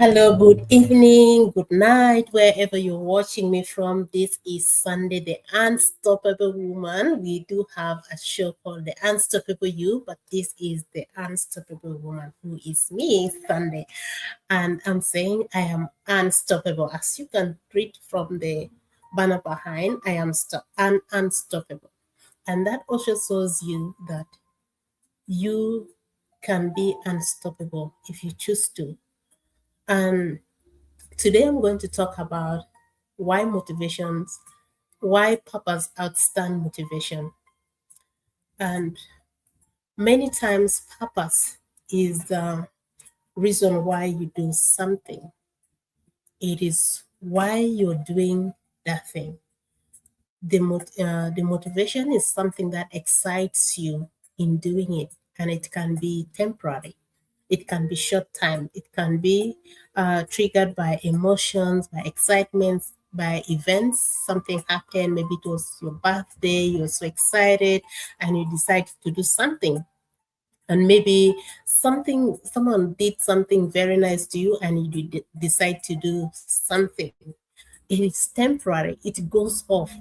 Hello, good evening, good night, wherever you're watching me from. This is Sunday, the Unstoppable Woman. We do have a show called The Unstoppable You, but this is the Unstoppable Woman, who is me, Sunday. And I'm saying I am unstoppable. As you can read from the banner behind, I am unstoppable. And that also shows you that you can be unstoppable if you choose to. And today I'm going to talk about why motivations, why purpose outstand motivation. And many times, purpose is the reason why you do something, it is why you're doing that thing. The motivation is something that excites you in doing it, and it can be temporary. It can be short time. It can be triggered by emotions, by excitement, by events. Something happened. Maybe it was your birthday. You're so excited, and you decide to do something. And maybe someone did something very nice to you, and you decide to do something. It is temporary. It goes off.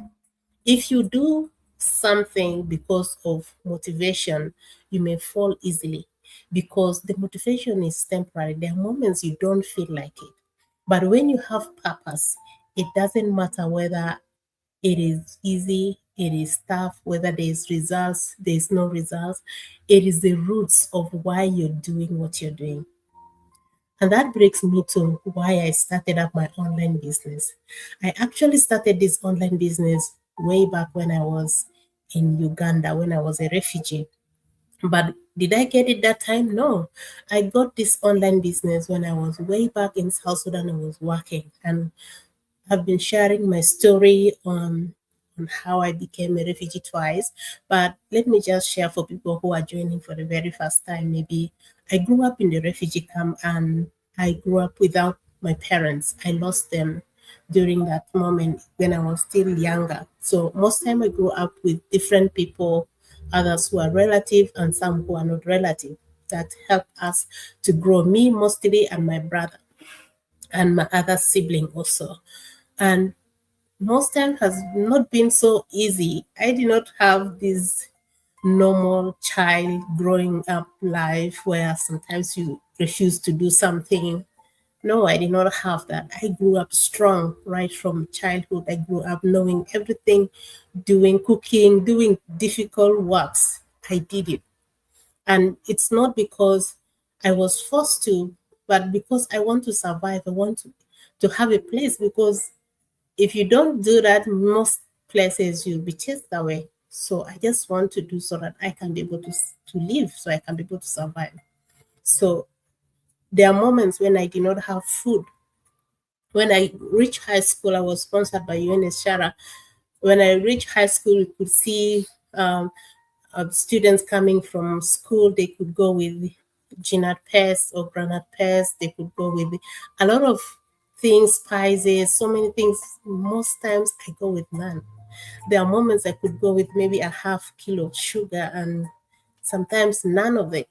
If you do something because of motivation, you may fall easily because the motivation is temporary. There are moments you don't feel like it. But when you have purpose, it doesn't matter whether it is easy, it is tough, whether there's results, there's no results. It is the roots of why you're doing what you're doing. And that brings me to why I started up my online business. I actually started this online business way back when I was in Uganda, when I was a refugee. But did I get it that time? No. I got this online business when I was way back in South Sudan. I was working, and I've been sharing my story on how I became a refugee twice. But let me just share for people who are joining for the very first time. Maybe I grew up in the refugee camp, and I grew up without my parents. I lost them during that moment when I was still younger. So most time I grew up with different people, others who are relative and some who are not relative. That helped us to grow, me mostly and my brother and my other sibling also. And most time has not been so easy. I did not have this normal child growing up life where sometimes you refuse to do something. No, I did not have that. I grew up strong right from childhood. I grew up knowing everything, doing cooking, doing difficult works. I did it. And it's not because I was forced to, but because I want to survive. I want to have a place, because if you don't do that, most places you'll be chased away. So I just want to do so that I can be able to live, so I can be able to survive. So there are moments when I did not have food. When I reached high school, I was sponsored by UNSCHR. When I reached high school, you could see students coming from school. They could go with Ginat Pest or Granite Pest. They could go with a lot of things, spices, so many things. Most times I go with none. There are moments I could go with maybe a half kilo of sugar, and sometimes none of it.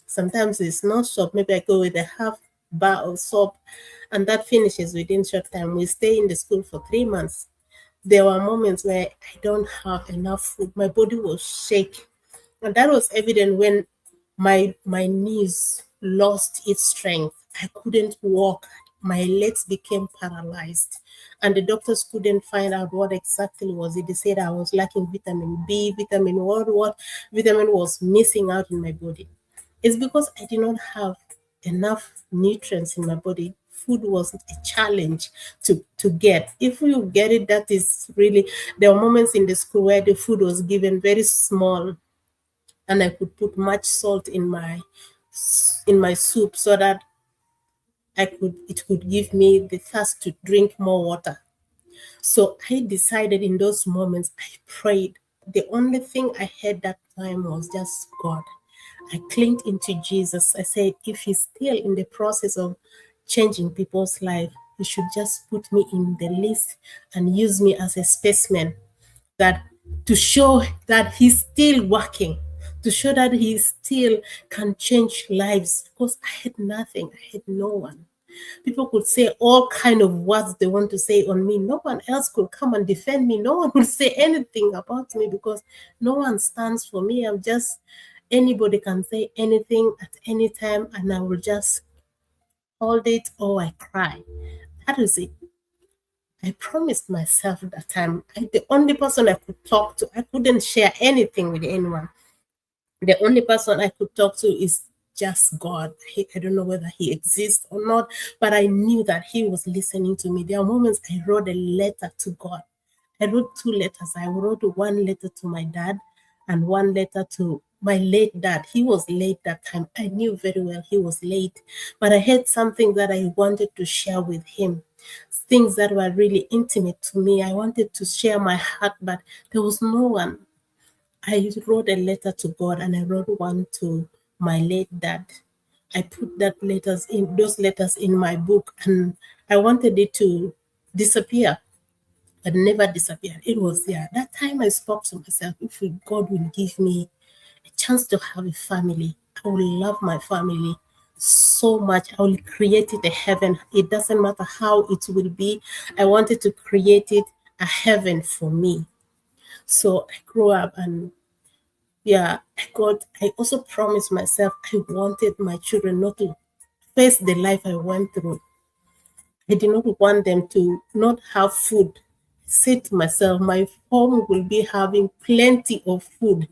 Sometimes it's not soap. Maybe I go with a half bar of soap, and that finishes within short time. We stay in the school for 3 months. There were moments where I don't have enough food. My body was shaking. And that was evident when my knees lost its strength. I couldn't walk. My legs became paralyzed. And the doctors couldn't find out what exactly was it. They said I was lacking vitamin B, vitamin what vitamin was missing out in my body. It's because I did not have enough nutrients in my body. Food was a challenge to get. If you get it, that is really, there were moments in the school where the food was given very small, and I could put much salt in my soup so that it could give me the thirst to drink more water. So I decided in those moments, I prayed. The only thing I had that time was just God. I clinged into Jesus. I said, if He's still in the process of changing people's life, He should just put me in the list and use me as a specimen, that to show that He's still working, to show that He still can change lives, because I had nothing, I had no one. People could say all kind of words they want to say on me. No one else could come and defend me. No one would say anything about me because no one stands for me. I'm just anybody can say anything at any time, and I will just hold it or I cry. That is it. I promised myself that the only person I could talk to, I couldn't share anything with anyone. The only person I could talk to is just God. I don't know whether he exists or not, but I knew that he was listening to me. There are moments I wrote a letter to God. I wrote two letters. I wrote one letter to my dad and one letter to my late dad. He was late that time. I knew very well he was late, but I had something that I wanted to share with him. Things that were really intimate to me. I wanted to share my heart, but there was no one. I wrote a letter to God and I wrote one to my late dad. I put those letters in my book, and I wanted it to disappear, but never disappeared. It was there. That time I spoke to myself, if God will give me a chance to have a family, I will love my family so much. I will create it a heaven. It doesn't matter how it will be. I wanted to create it a heaven for me. So I grew up, and yeah, I also promised myself I wanted my children not to face the life I went through. I did not want them to not have food. I said to myself, my home will be having plenty of food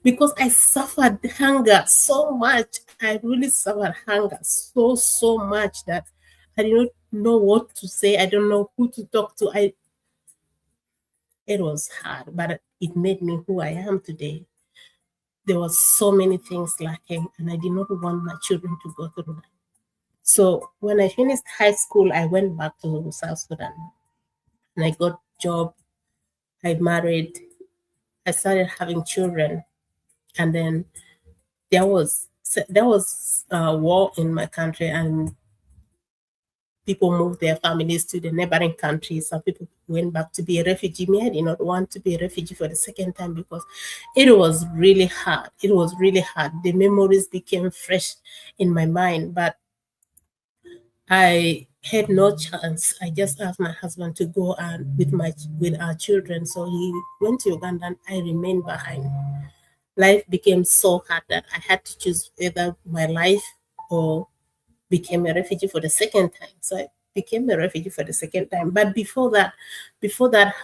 because I suffered hunger so much. I really suffered hunger so much that I did not know what to say. I don't know who to talk to. It was hard, but it made me who I am today. There was so many things lacking, and I did not want my children to go through that. So when I finished high school, I went back to South Sudan and I got job. I married. I started having children, and then there was war in my country, and people moved their families to the neighboring countries. Some people went back to be a refugee. Me, I did not want to be a refugee for the second time because it was really hard. It was really hard. The memories became fresh in my mind, but I had no chance. I just asked my husband to go and with our children. So he went to Uganda and I remained behind. Life became so hard that I had to choose either my life or became a refugee for the second time. So I became a refugee for the second time. But before that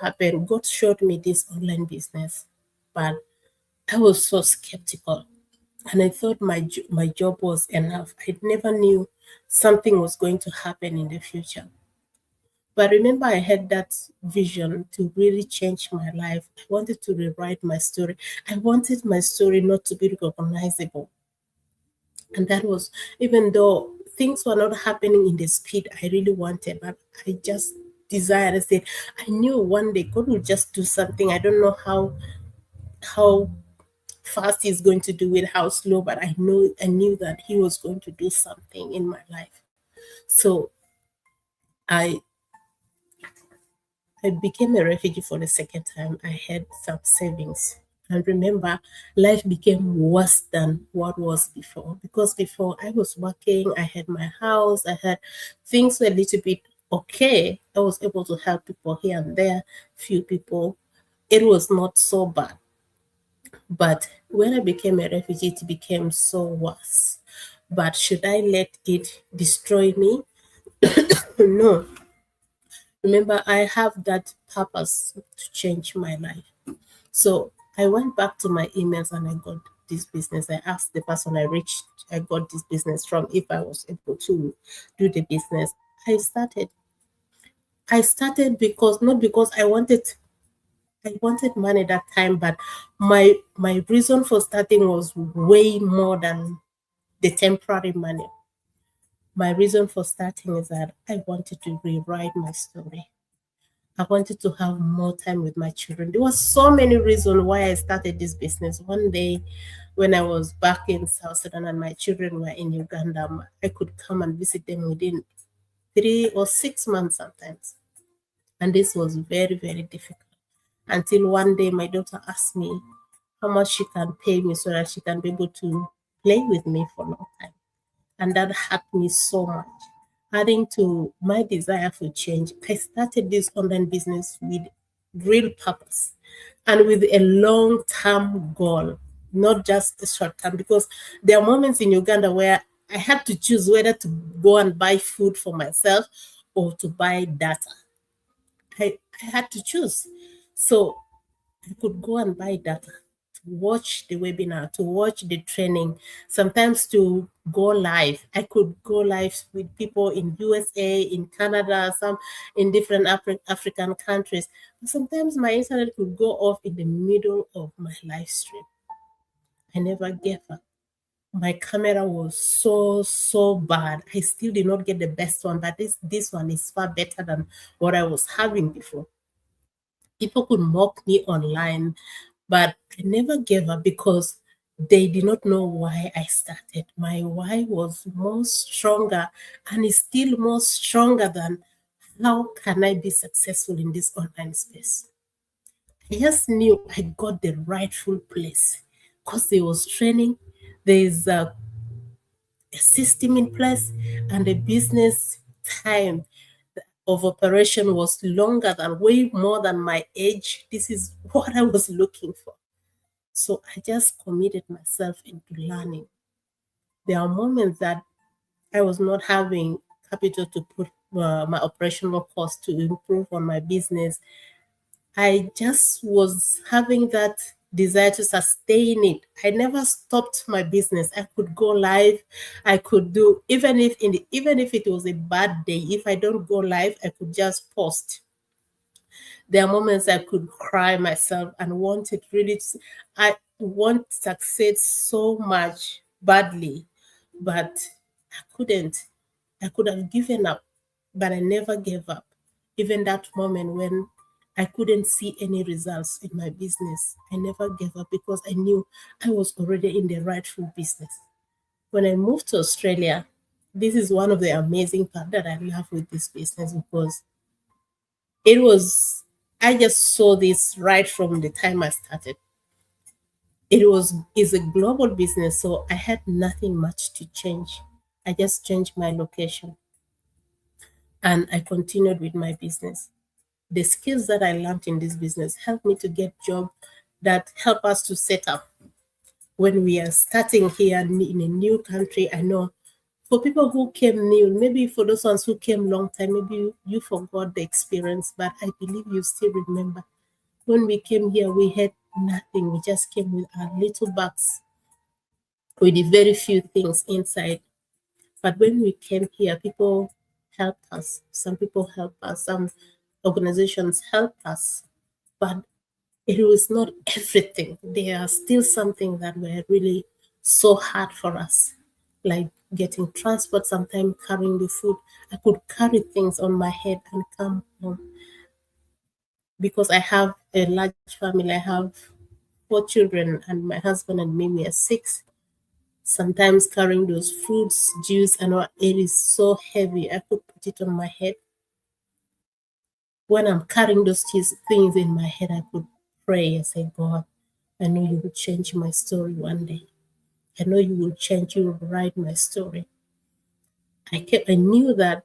happened, God showed me this online business. But I was so skeptical, and I thought my job was enough. I never knew something was going to happen in the future. But remember, I had that vision to really change my life. I wanted to rewrite my story. I wanted my story not to be recognizable. And that was, even though things were not happening in the speed I really wanted, but I just desired. I said, I knew one day God will just do something. I don't know how fast he's going to do it, how slow, but I knew that he was going to do something in my life. So I I became a refugee for the second time. I had some savings. And remember, life became worse than what was before. Because before I was working, I had my house, I had things were a little bit okay. I was able to help people here and there, few people. It was not so bad. But when I became a refugee, it became so worse. But should I let it destroy me? No. Remember, I have that purpose to change my life. So I went back to my emails and I got this business. I asked the person I got this business from if I was able to do the business. I started. I started because not because I wanted money that time, but my reason for starting was way more than the temporary money. My reason for starting is that I wanted to rewrite my story. I wanted to have more time with my children. There was so many reasons why I started this business. One day, when I was back in South Sudan and my children were in Uganda, I could come and visit them within 3 or 6 months sometimes. And this was very, very difficult. Until one day, my daughter asked me how much she can pay me so that she can be able to play with me for a long time. And that hurt me so much. adding to my desire for change, I started this online business with real purpose and with a long term goal, not just a short term. Because there are moments in Uganda where I had to choose whether to go and buy food for myself or to buy data. I had to choose. So I could go and buy data to watch the webinar, to watch the training, sometimes to go live. I could go live with people in USA, in Canada, some in different African countries. But sometimes my internet could go off in the middle of my live stream. I never gave up. My camera was so bad. I still did not get the best one, but this one is far better than what I was having before. People could mock me online, but I never gave up because they did not know why I started. My why was more stronger and is still more stronger than how can I be successful in this online space. I just knew I got the rightful place because there was training, there's a system in place, and the business time of operation was longer than way more than my age. This is what I was looking for. So I just committed myself into learning. There are moments that I was not having capital to put my operational cost to improve on my business. I just was having that desire to sustain it. I never stopped my business. I could go live. I could do even if it was a bad day. If I don't go live, I could just post. There are moments I could cry myself and want it really. I want to succeed so much badly, but I couldn't. I could have given up, but I never gave up. Even that moment when I couldn't see any results in my business, I never gave up because I knew I was already in the rightful business. When I moved to Australia, this is one of the amazing part that I love with this business because it was I just saw this right from the time I started. It was is a global business, so I had nothing much to change. I just changed my location and I continued with my business. The skills that I learned in this business helped me to get job that help us to set up when we are starting here in a new country. I know for people who came new, maybe for those ones who came long time, maybe you forgot the experience, but I believe you still remember. When we came here, we had nothing. We just came with our little bags with the very few things inside. But when we came here, people helped us. Some people helped us. Some organizations helped us. But it was not everything. There are still something that were really so hard for us, like getting transport, sometimes carrying the food. I could carry things on my head and come home because I have a large family. I have 4 children, and my husband and me, we are 6. Sometimes carrying those fruits, juice, and all, it is so heavy. I could put it on my head. When I'm carrying those things in my head, I could pray and say, God, I know you will change my story one day. I know you will change, you will write my story. I knew that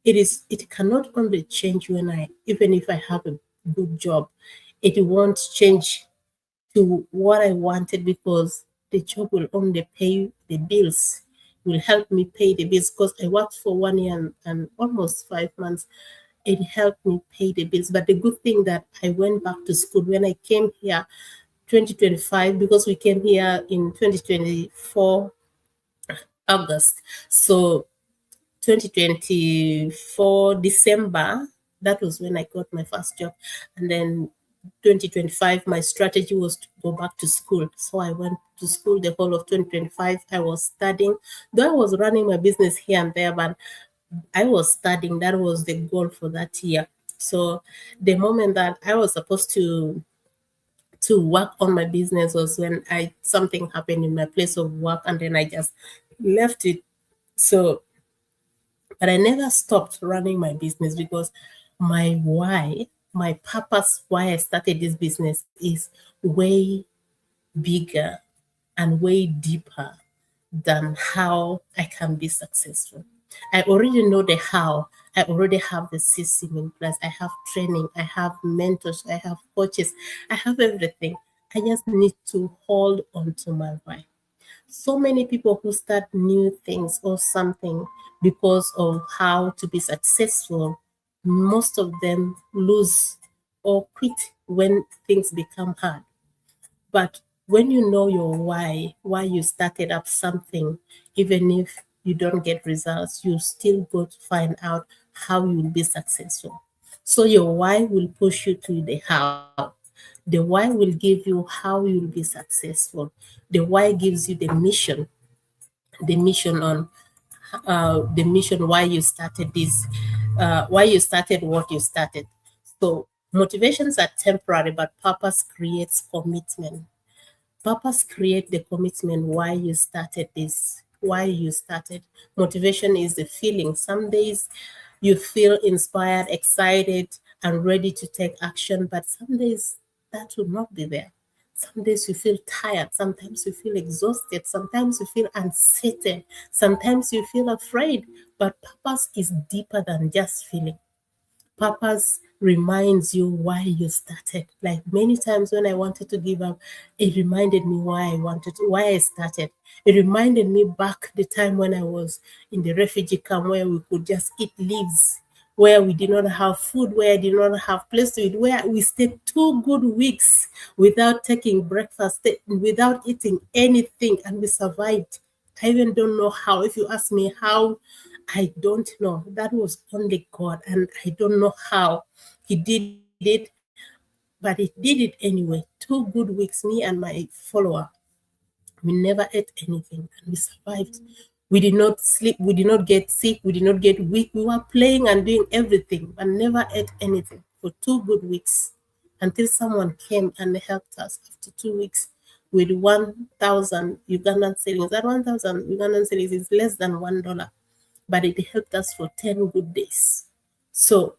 it cannot only change when even if I have a good job, it won't change to what I wanted because the job will only pay the bills, will help me pay the bills because I worked for 1 year and almost 5 months. It helped me pay the bills. But the good thing that I went back to school when I came here 2025 because we came here in 2024 August. So 2024 December, that was when I got my first job. And then 2025, my strategy was to go back to school. So I went to school the whole of 2025. I was studying, though I was running my business here and there, but I was studying. That was the goal for that year. So the moment that I was supposed to work on my business was when I something happened in my place of work and then I just left it. So but I never stopped running my business because my why, my purpose why I started this business is way bigger and way deeper than how I can be successful. I already know the how. I already have the system in place. I have training. I have mentors. I have coaches. I have everything. I just need to hold on to my why. So many people who start new things or something because of how to be successful, most of them lose or quit when things become hard. But when you know your why you started up something, even if you don't get results, you still go to find out how you'll be successful. So your why will push you to the how. The why will give you how you'll be successful. The why gives you the mission on the mission why you started this, why you started what you started. So motivations are temporary, but purpose creates commitment. Purpose create the commitment why you started this, why you started. Motivation is the feeling. Some days you feel inspired, excited, and ready to take action, but some days that will not be there. Some days you feel tired, sometimes you feel exhausted, sometimes you feel uncertain, sometimes you feel afraid. But purpose is deeper than just feeling. Purpose reminds you why you started. Like many times when I wanted to give up, it reminded me why I started. It reminded me back the time when I was in the refugee camp where we could just eat leaves, where we did not have food, where I did not have place to eat, where we stayed 2 good weeks without taking breakfast, without eating anything, and we survived. I even don't know how. If you ask me how, I don't know. That was only God, and I don't know how He did it, but He did it anyway. 2 good weeks, me and my follower, we never ate anything, and we survived. We did not sleep, we did not get sick, we did not get weak. We were playing and doing everything, but never ate anything for 2 good weeks until someone came and helped us after 2 weeks with 1,000 Ugandan cedis. That 1,000 Ugandan cedis is less than $1, but it helped us for 10 good days. So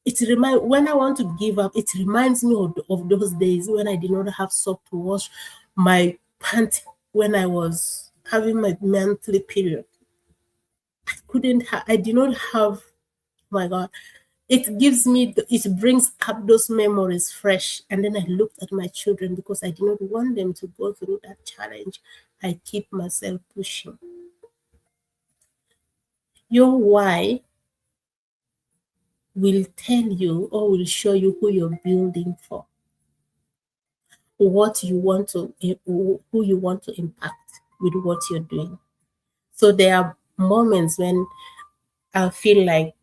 when I want to give up, it reminds me of those days when I did not have soap to wash my pants when I was having my monthly period. I did not have, oh my God, it brings up those memories fresh. And then I looked at my children because I did not want them to go through that challenge. I keep myself pushing. Your why will tell you or will show you who you're building for, what you want to, who you want to impact with what you're doing. So there are moments when I feel like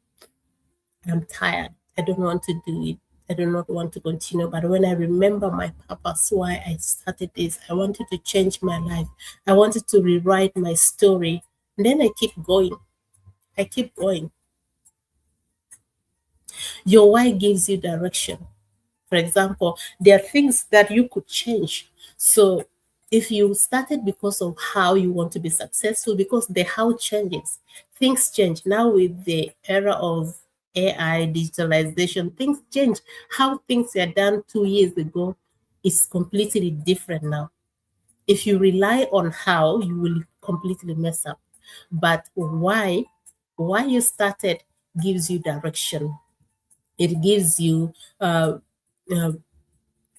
I'm tired. I don't want to do it. I do not want to continue. But when I remember my purpose, why I started this, I wanted to change my life. I wanted to rewrite my story. And then I keep going. I keep going. Your why gives you direction. For example, there are things that you could change. So if you started because of how you want to be successful, because the how changes, things change. Now with the era of AI, digitalization, things change. How things were done 2 years ago is completely different now. If you rely on how, you will completely mess up. But why you started gives you direction. It gives you uh,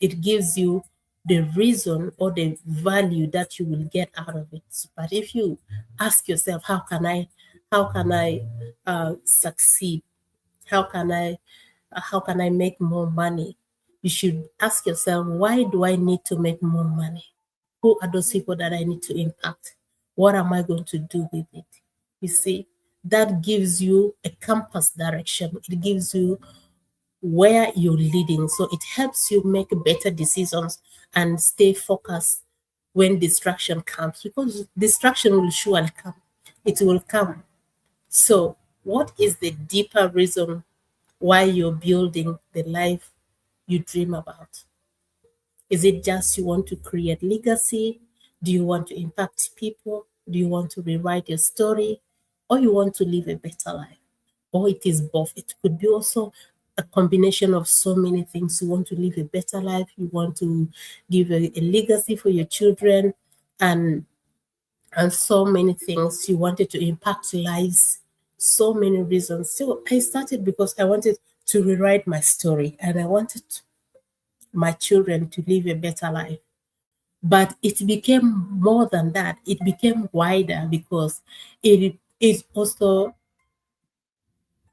it gives you the reason or the value that you will get out of it. But if you ask yourself, how can I succeed? How can I make more money? You should ask yourself, why do I need to make more money? Who are those people that I need to impact? What am I going to do with it? You see, that gives you a compass direction. It gives you where you're leading. So it helps you make better decisions and stay focused when distraction comes, because distraction will surely come. It will come. So, what is the deeper reason why you're building the life you dream about? Is it just you want to create legacy? Do you want to impact people? Do you want to rewrite your story? Or you want to live a better life? Or it is both. It could be also a combination of so many things. You want to live a better life, you want to give a legacy for your children, and so many things. You wanted to impact lives so many reasons. So I started because I wanted to rewrite my story and I wanted my children to live a better life. But it became more than that. It became wider because it also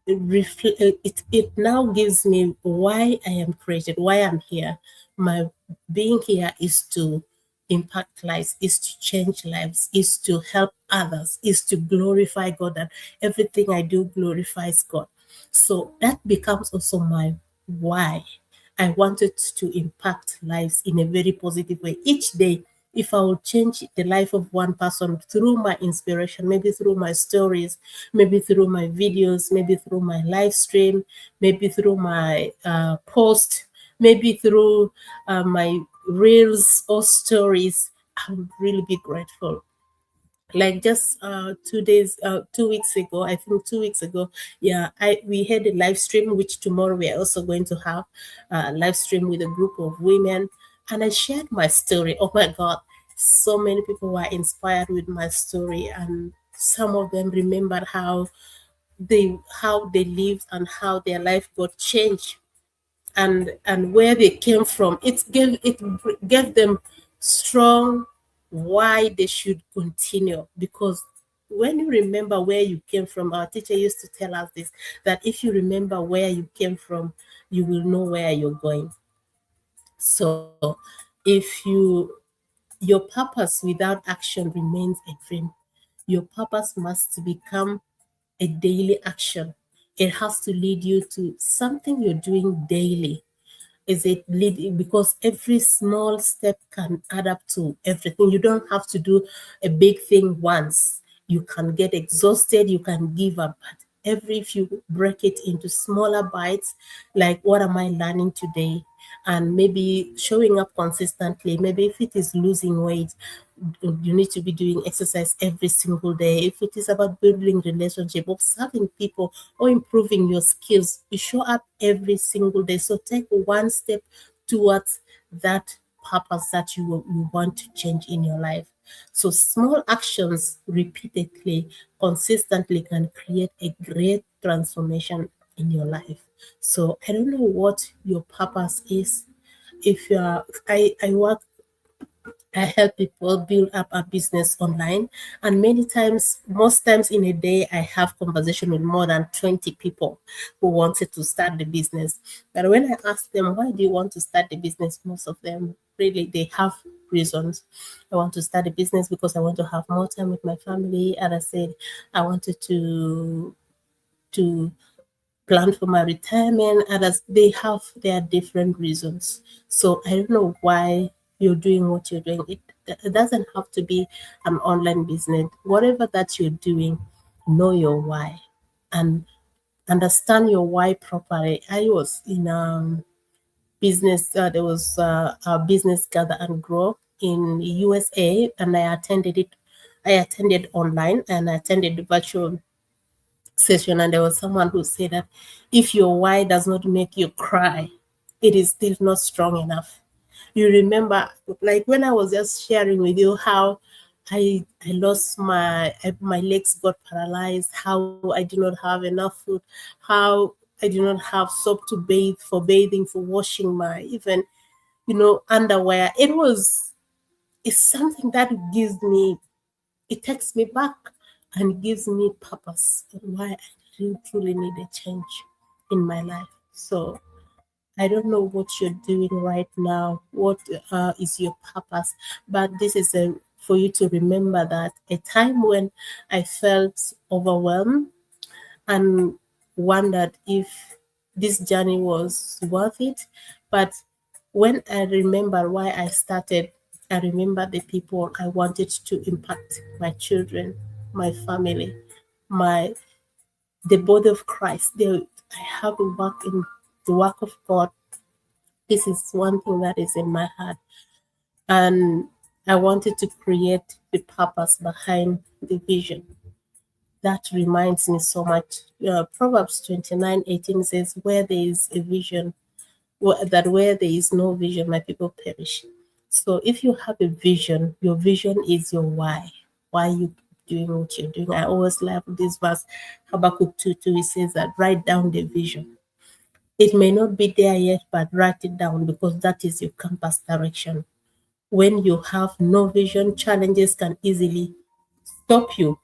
it now gives me why I am created, why I'm here. My being here is to impact lives, is to change lives, is to help others, is to glorify God, and everything I do glorifies God. So that becomes also my why. I wanted to impact lives in a very positive way. Each day, if I will change the life of one person through my inspiration, maybe through my stories, maybe through my videos, maybe through my live stream, maybe through my post, maybe through my reels or stories, I would really be grateful. Like just 2 days 2 weeks ago, I think 2 weeks ago, yeah, we had a live stream, which tomorrow we are also going to have a live stream with a group of women, and I shared my story. Oh my god, so many people were inspired with my story, and some of them remembered how they lived and how their life got changed, and where they came from. It gave them strong why they should continue, because when you remember where you came from, our teacher used to tell us this, that if you remember where you came from, you will know where you're going. So if your purpose without action remains a dream. Your purpose must become a daily action. It has to lead you to something you're doing daily. Is it leading? Because every small step can add up to everything. You don't have to do a big thing once. You can get exhausted, you can give up. But if you break it into smaller bites, like what am I learning today? And maybe showing up consistently. Maybe if it is losing weight, you need to be doing exercise every single day. If it is about building relationship, observing people, or improving your skills, you show up every single day. So take one step towards that purpose that you want to change in your life. So small actions repeatedly, consistently can create a great transformation in your life. So I don't know what your purpose is. If you are, I work, I help people build up a business online, and many times, most times in a day, I have conversation with more than 20 people who wanted to start the business. But when I ask them, why do you want to start the business? Most of them really, they have reasons. I want to start a business because I want to have more time with my family. And I said, I wanted to plan for my retirement. Others, they have their different reasons. So I don't know why you're doing what you're doing. It doesn't have to be an online business. Whatever that you're doing, know your why and understand your why properly. I was in business. There was a business gather and grow in USA, and I attended it. I attended online and I attended the virtual session, and there was someone who said that if your why does not make you cry, it is still not strong enough. You remember, like when I was just sharing with you how I lost my legs got paralyzed, how I do not have enough food, how I do not have soap to bathe for bathing, for washing my even underwear. It's something that gives me, it takes me back and gives me purpose and why I really truly need a change in my life. So I don't know what you're doing right now, what is your purpose, but this is for you to remember that a time when I felt overwhelmed and wondered if this journey was worth it. But when I remember why I started, I remember the people I wanted to impact: my children, my family, my the body of Christ. I have a work in the work of God. This is one thing that is in my heart. And I wanted to create the purpose behind the vision. That reminds me so much. Proverbs 29:18 says, where there is a vision, where there is no vision, my people perish. So if you have a vision, your vision is your why you doing what you're doing. I always love this verse, Habakkuk 2:2. It says that write down the vision. It may not be there yet, but write it down because that is your compass direction. When you have no vision, challenges can easily stop you.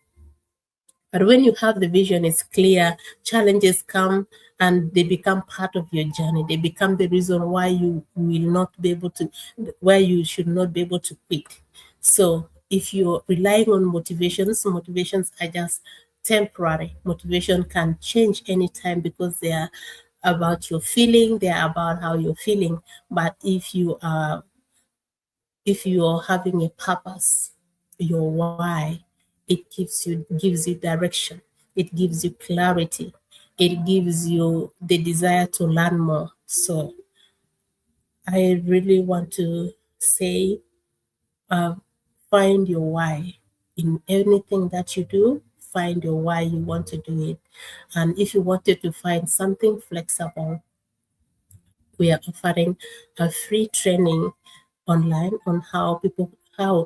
But when you have the vision, it's clear, challenges come and they become part of your journey. They become the reason why you will not be able to, why you should not be able to quit. So if you're relying on motivations are just temporary. Motivation can change anytime because they are about your feeling, they are about how you're feeling. But if you're having a purpose, your why, it gives you direction, it gives you clarity, it gives you the desire to learn more. So I really want to say, uh, find your why in anything that you do. Find your why you want to do it, and if you wanted to find something flexible, we are offering a free training online on how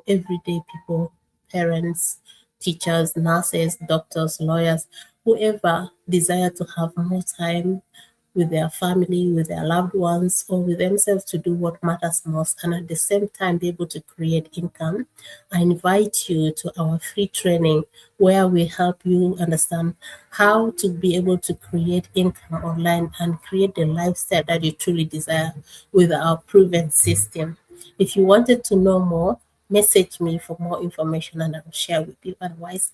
everyday people, parents, teachers, nurses, doctors, lawyers, whoever desire to have more time with their family, with their loved ones, or with themselves to do what matters most, and at the same time be able to create income. I invite you to our free training where we help you understand how to be able to create income online and create the lifestyle that you truly desire with our proven system. If you wanted to know more, message me for more information and I'll share with you. Otherwise,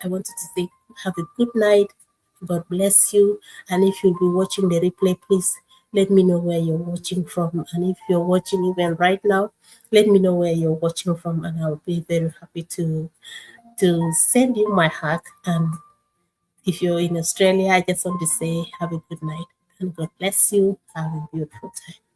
I wanted to say have a good night. God bless you. And if you'll be watching the replay, please let me know where you're watching from. And if you're watching even right now, let me know where you're watching from, and I'll be very happy to send you my hug. And if you're in Australia, I just want to say have a good night and God bless you. Have a beautiful time.